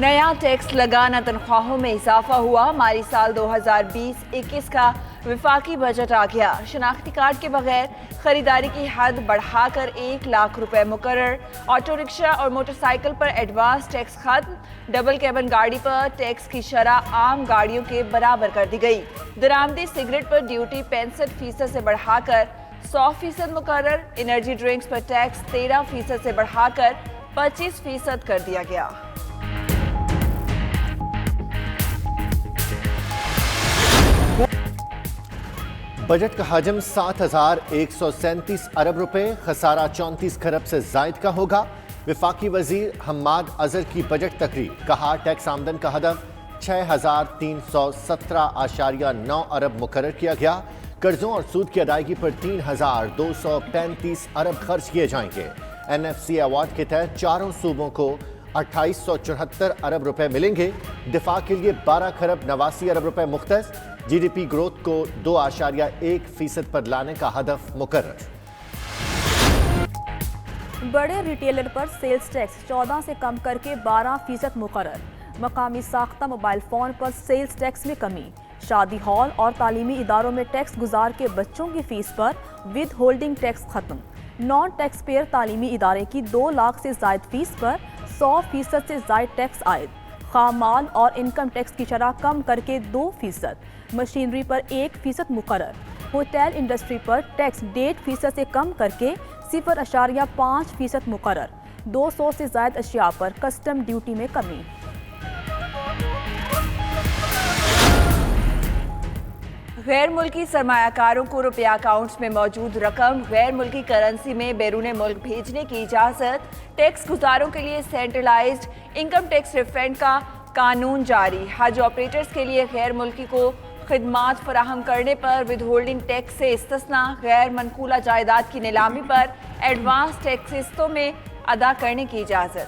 नया टैक्स लगाना, तनख्वाहों में इजाफा हुआ। माली साल 2020-21 का विफाकी बजट आ गया। शनाख्ती कार्ड के बगैर खरीदारी की हद बढ़ाकर 1 लाख रुपए मुकर्रर। ऑटो रिक्शा और मोटरसाइकिल पर एडवांस टैक्स खत्म। डबल कैबन गाड़ी पर टैक्स की शरह आम गाड़ियों के बराबर कर दी गई। दरामदी सिगरेट पर ड्यूटी 65% से बढ़ाकर 100% मुकर्रर। एनर्जी ड्रिंक्स पर टैक्स 13% से बढ़ाकर 25% कर दिया गया। बजट का हजम 7,137 अरब रुपए, खसारा 34 खरब से जायद का होगा। विफाकी वजीर हम्माद अजहर की बजट तकरीर, कहा टैक्स आमदन का हदफ 6,317.9 अरब मुकर्रर किया गया। कर्जों और सूद की अदायगी पर 3,235 अरब खर्च किए जाएंगे। NFC अवार्ड के तहत चारों सूबों को 2874 अरब रुपए मिलेंगे। दिफा के लिए 12 खरब 89 अरब रुपए मुख्तस। GDP ग्रोथ को 2.1% पर लाने का हदफ मुकर्रर। बड़े रिटेलर पर सेल्स टैक्स 14 से कम करके 12% मुकर्रर। मकामी साख्ता मोबाइल फोन पर सेल्स टैक्स में कमी। शादी हॉल और तालीमी इदारों में टैक्स गुजार के बच्चों की फीस पर विद होल्डिंग टैक्स खत्म। नॉन टैक्स पेयर तालीमी इदारे की 2 लाख से जायद फीस पर 100% से जायद टैक्स आयद। खाम माल और इनकम टैक्स की शरह कम करके 2%। मशीनरी पर 1% मुकर्रर। होटल इंडस्ट्री पर टैक्स 1.5% से कम करके 0.5% मुकर्रर। 200 से जायद अशिया पर कस्टम ड्यूटी में कमी। गैर मुल्की सरमायाकारों को रुपया अकाउंट्स में मौजूद रकम गैर मुल्की करेंसी में बैरून मुल्क भेजने की इजाज़त। टैक्स गुजारों के लिए सेंट्रलाइज्ड इनकम टैक्स रिफंड का कानून जारी। हज ऑपरेटर्स के लिए गैर मुल्की को खिदमात फराहम करने पर विद होल्डिंग टैक्स से इस्तिस्ना। गैर मनकूला जायदाद की नीलामी पर एडवांस टैक्स किस्तों में अदा करने की इजाज़त।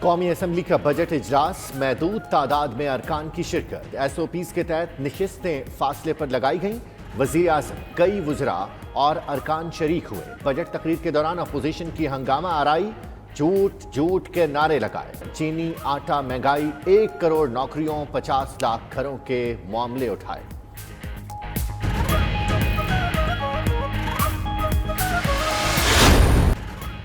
कौमी असम्बली का बजट इजलास, महदूद तादाद में अरकान की शिरकत। SOPs के तहत नशिस्तें फासले पर लगाई गईं। वज़ीर आज़म, कई वुज़रा और अरकान शरीक हुए। बजट तकरीर के दौरान अपोजिशन की हंगामा आराई, झूठ झूठ के नारे लगाए। चीनी, आटा, महंगाई, 1 करोड़ नौकरियों, 50 लाख घरों के मामले उठाए।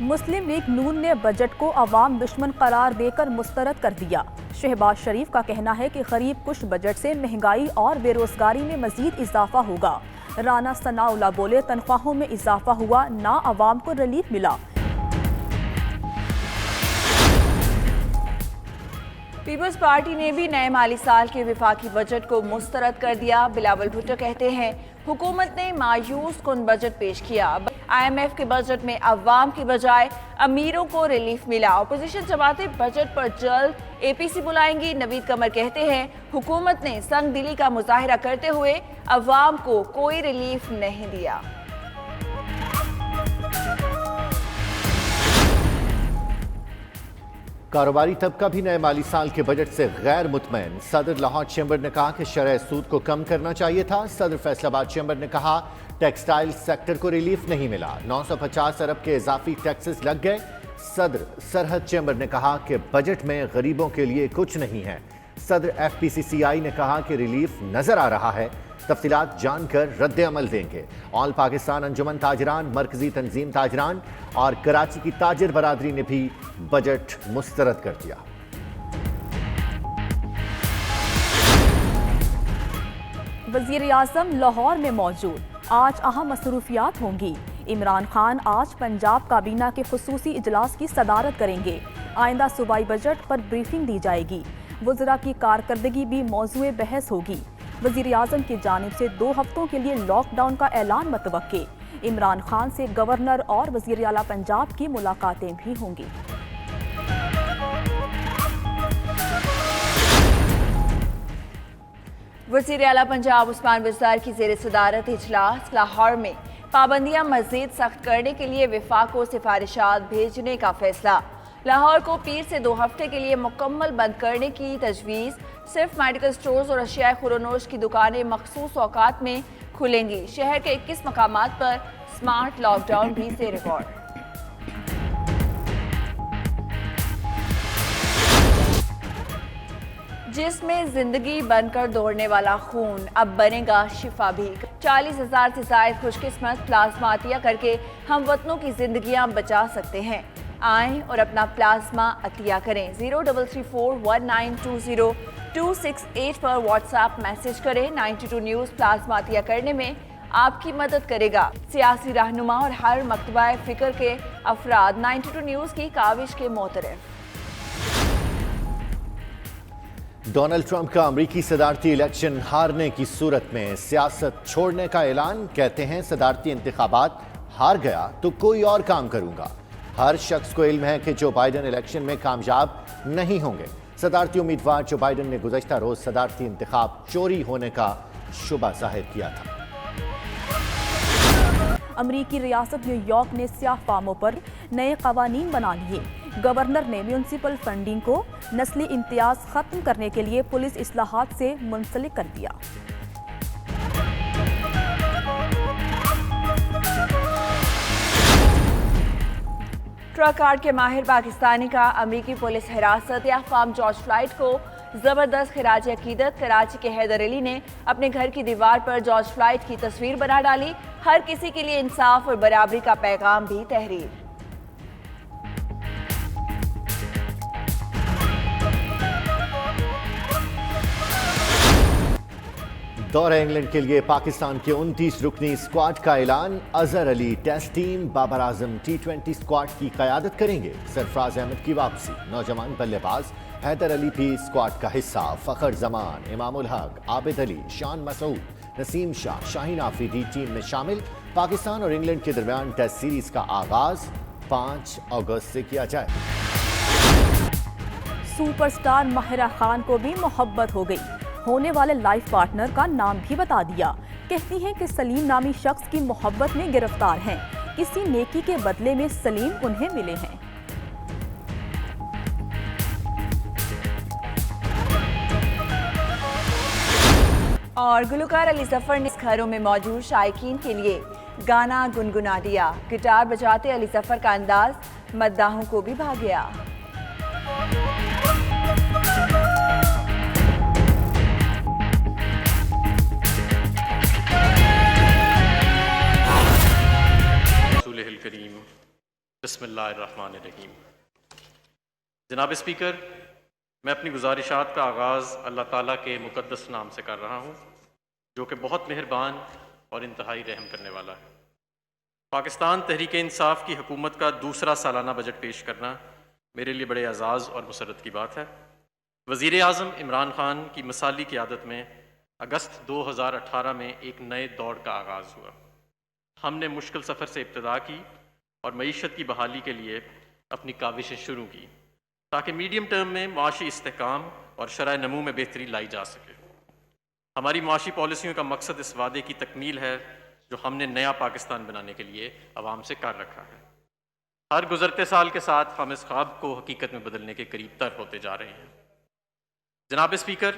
मुस्लिम लीग नून ने बजट को अवाम दुश्मन करार देकर मुस्तरद कर दिया। शहबाज शरीफ का कहना है कि गरीब कुश बजट से महंगाई और बेरोजगारी में मजीद इजाफा होगा। राना सनाउल्लाह बोले, तनख्वाहों में इजाफा हुआ, ना अवाम को रिलीफ मिला। पीपल्स पार्टी ने भी नए माली साल के विफाकी बजट को मुस्तरद कर दिया। बिलावल भुट्टो कहते हैं, हुकूमत ने मायूस कुन बजट पेश किया। IMF के बजट में अवाम की बजाय अमीरों को रिलीफ मिला। अपोजिशन जमातें बजट पर जल्द APC बुलाएंगी। नवीद कमर कहते हैं, हुकूमत ने संग दिली का मुजाहिरा करते हुए अवाम को कोई रिलीफ नहीं दिया। कारोबारी तबका भी नए माली साल के बजट से गैर मुतमैन। सदर लाहौर चैम्बर ने कहा कि शरह सूद को कम करना चाहिए था। सदर फैसलाबाद चैम्बर ने कहा टेक्सटाइल सेक्टर को रिलीफ नहीं मिला। 950 अरब के इजाफी टैक्सेस लग गए। सदर सरहद चैम्बर ने कहा कि बजट में गरीबों के लिए कुछ नहीं है। सदर FPCCI ने कहा कि रिलीफ नजर आ रहा है, तफसीलात जानकर रद्द अमल देंगे। ऑल पाकिस्तान अंजुमन ताजरान, मरकजी तंजीम ताजरान और कराची की ताजिर बरादरी ने भी बजट मुस्तरद कर दिया। वज़ीर आज़म लाहौर में मौजूद, आज अहम मसरूफियात होंगी। इमरान खान आज पंजाब काबीना के खुसूसी इजलास की सदारत करेंगे। आइंदा सूबाई बजट पर ब्रीफिंग दी जाएगी। वज़रा की कारकर्दगी भी मौज़ूए बहस होगी। वज़ीर आज़म की जानिब से 2 हफ्तों के लिए लॉकडाउन का ऐलान मतवक्के। इमरान खान से गवर्नर और वज़ीर आला पंजाब की मुलाकातें भी होंगी। वज़ीर आला पंजाब उस्मान बिज़दार की ज़ेर सदारत इजलास। लाहौर में पाबंदियां मज़ीद सख्त करने के लिए वफाक को सिफारिशात भेजने का फैसला। लाहौर को पीर से 2 हफ्ते के लिए मुकम्मल बंद करने की तजवीज़। सिर्फ मेडिकल स्टोर्स और अशिया खुरोनोश की दुकानें मखसूस औकात में खुलेंगी। शहर के 21 मकामात पर स्मार्ट लॉकडाउन भी से रिकॉर्ड। जिसमें जिंदगी बनकर दौड़ने वाला खून अब बनेगा शिफा भी। 40,000 से ज्यादा खुशकिस्मत प्लाज्मा अतिया करके हम वतनों की जिंदगियां बचा सकते हैं। आएं और अपना प्लाज्मा अतिया करें। 03341920-268 पर व्हाट्सएप मैसेज करें। 92 न्यूज़ प्लाज्मा अतिया करने में आपकी मदद करेगा। सियासी रहनुमा और हर मकतबा फिक्र के अफराद 92 न्यूज़ की काविश के मोतरफ। डोनाल्ड ट्रंप का अमेरिकी सदारती इलेक्शन हारने की सूरत में सियासत छोड़ने का ऐलान। कहते हैं सदारती इंतखाबात हार गया तो कोई और काम करूंगा। हर शख्स को इल्म है कि जो बाइडन इलेक्शन में कामयाब नहीं होंगे। सदारती उम्मीदवार जो बाइडन ने गुज़श्ता रोज सदारती इंतखाब चोरी होने का शुबा जाहिर किया था। अमरीकी रियासत न्यूयॉर्क ने स्याह फार्मों पर नए कवानीन बना लिए। गवर्नर ने म्यूनिसिपल फंडिंग को नस्ली इम्तियाज खत्म करने के लिए पुलिस इस्लाहात से मुंसलिक कर दिया। ट्रक कार के माहिर पाकिस्तानी का अमरीकी पुलिस हिरासत या फार्म जॉर्ज फ्लाइट को जबरदस्त खिराज अकीदत। कराची के हैदर अली ने अपने घर की दीवार पर जॉर्ज फ्लाइट की तस्वीर बना डाली। हर किसी के लिए इंसाफ और बराबरी का पैगाम भी तहरीर। दौरे इंग्लैंड के लिए पाकिस्तान के 29 रुकनी स्क्वाड का ऐलान। Azhar Ali test team, Babar Azam T20 squad की क़यादत करेंगे। सरफराज अहमद की वापसी। नौजवान बल्लेबाज हैदर अली भी स्क्वाड का हिस्सा। फ़खर जमान, इमामुल हक, आबिद अली, शान मसूद, नसीम शाह, शाहीन आफरीदी टीम में शामिल। पाकिस्तान और इंग्लैंड के दरमियान टेस्ट सीरीज का आगाज 5 अगस्त से किया जाए। सुपरस्टार माहिरा खान को भी मोहब्बत हो गई। होने वाले लाइफ पार्टनर का नाम भी बता दिया। कहती हैं कि सलीम नामी शख्स की मोहब्बत में गिरफ्तार हैं। किसी नेकी के बदले में सलीम उन्हें मिले हैं। और गुलकार अली जफर ने घरों में मौजूद शायकीन के लिए गाना गुनगुना दिया। गिटार बजाते अली जफर का अंदाज मद्दाहों को भी भा गया। करीम बिस्मिल्लाहिर्रहमानिर्रहीम। जनाब स्पीकर, मैं अपनी गुजारिशात का आगाज़ अल्लाह ताला के मुक़द्दस नाम से कर रहा हूँ, जो कि बहुत मेहरबान और इंतहाई रहम करने वाला है। पाकिस्तान तहरीक इंसाफ की हुकूमत का दूसरा सालाना बजट पेश करना मेरे लिए बड़े एजाज़ और मुसरत की बात है। वज़ीर आज़म इमरान खान की मिसाली क़यादत में अगस्त 2018 में एक नए दौर का आगाज़ हुआ। हमने मुश्किल सफ़र से इब्तदा की और मईशत की बहाली के लिए अपनी काविशें शुरू की, ताकि मीडियम टर्म में माशी इस्तेहकाम और शरह नमू में बेहतरी लाई जा सके। हमारी माशी पॉलिसियों का मकसद इस वादे की तकमील है जो हमने नया पाकिस्तान बनाने के लिए अवाम से कर रखा है। हर गुजरते साल के साथ हम इस ख्वाब को हकीकत में बदलने के करीब तर होते जा रहे हैं। जनाब स्पीकर,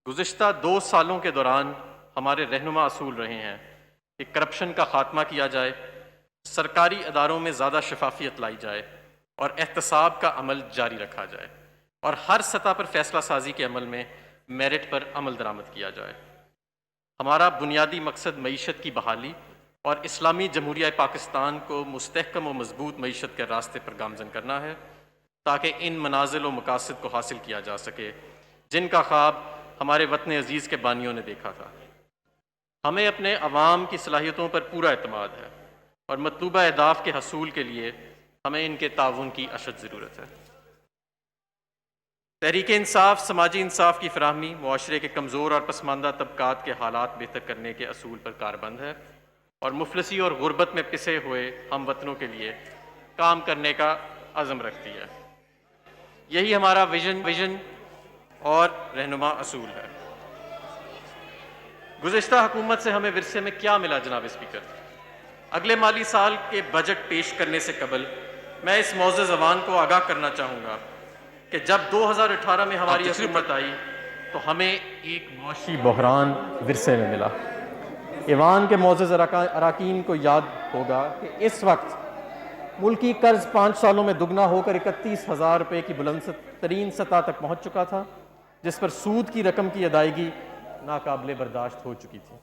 गुज़िश्ता 2 सालों के दौरान हमारे रहनुमा असूल रहे हैं कि करप्शन का खात्मा किया जाए, सरकारी अदारों में ज़्यादा शफाफियत लाई जाए और एहतसाब का अमल जारी रखा जाए और हर सतह पर फैसला साजी के अमल में मेरिट पर अमल दरामद किया जाए। हमारा बुनियादी मकसद मईशत की बहाली और इस्लामी जमहूरिया पाकिस्तान को मुस्तहकम और मजबूत मईशत के रास्ते पर गामजन करना है, ताकि इन मनाजिल व मकासद को हासिल किया जा सके जिनका ख्वाब हमारे वतन अजीज़ के बानियों ने देखा था। हमें अपने अवाम की सलाहियतों पर पूरा एतमाद है और मतलूबा अहदाफ के हसूल के लिए हमें इनके ताउन की अशद ज़रूरत है। तहरीक इंसाफ समाजी इंसाफ की फराहमी, मुआशरे के कमज़ोर और पसमानदा तबकात के हालात बेहतर करने के असूल पर कारबंद है और मुफलसी और गुर्बत में पिसे हुए हम वतनों के लिए काम करने का अज़म रखती है। यही हमारा विजन और रहनुमा असूल है। गुज़िश्ता हुकूमत से हमें विरसे में क्या मिला जनाब स्पीकर? अगले माली साल के बजट पेश करने से कबल मैं इस मौज़े ज़बान को आगाह करना चाहूँगा कि जब 2018 में हमारी हुकूमत आई तो हमें एक मुआशी बहरान विरसे में मिला। ईवान के मोअज़्ज़ज़ अराकीन को याद होगा कि इस वक्त मुल्की कर्ज 5 सालों में दुगना होकर 31,000 रुपये की बुलंद तरीन सतह तक पहुँच चुका था, जिस पर सूद की रकम की अदायगी नाकाबिले बर्दाश्त हो चुकी थी।